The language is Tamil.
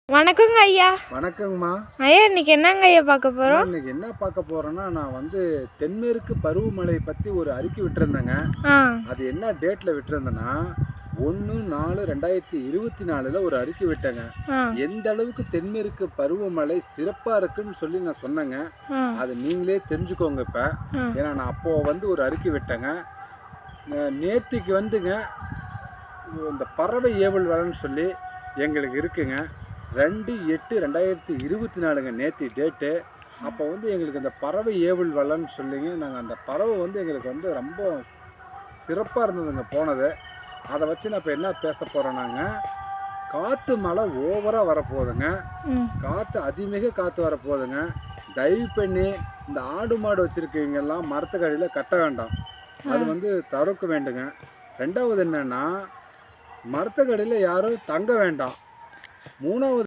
வணக்கங்க ஐயா. வணக்கங்கம்மா. ஐயா இன்னைக்கு என்னங்க ஐயா பார்க்க போறோம்? இன்னைக்கு என்ன பார்க்க போறோம்னா, நான் வந்து தென்மேற்கு பருவமழை பத்தி ஒரு அறிக்கை விட்டிருந்தேங்க. அது என்ன டேட்ல விட்டிருந்தேன்னா 1/4/2024ல ஒரு அறிக்கை விட்டேங்க. எந்த அளவுக்கு தென்மேற்கு பருவமழை சிறப்பா இருக்குன்னு சொல்லி நான் சொன்னேங்க. அதை நீங்களே தெரிஞ்சுக்கோங்க இப்ப. ஏன்னா நான் அப்போ வந்து ஒரு அறிக்கை விட்டேங்க. நேத்திக்கு வந்துங்க இந்த பறவை ஏவல் வரன்னு சொல்லி எங்களுக்கு இருக்குங்க. 2/8/2024ங்க நேற்று டேட்டு. அப்போ வந்து எங்களுக்கு இந்த பறவை ஏவல் வரலன்னு சொல்லிங்க நாங்கள் அந்த பறவை வந்து எங்களுக்கு வந்து ரொம்ப சிறப்பாக இருந்ததுங்க போனது. அதை வச்சு நான் இப்போ என்ன பேச போகிறேன்னாங்க, காற்று மழை ஓவராக வரப்போகுதுங்க. காற்று அதிமிக காற்று வரப்போகுதுங்க. தயவு பண்ணி இந்த ஆடு மாடு வச்சுருக்கீங்கெல்லாம் மரத்துக்கடியில் கட்ட வேண்டாம். அது வந்து தவிர்க்க வேண்டுங்க. ரெண்டாவது என்னென்னா, மரத்துக்கடியில் யாரும் தங்க வேண்டாம். மூணாவது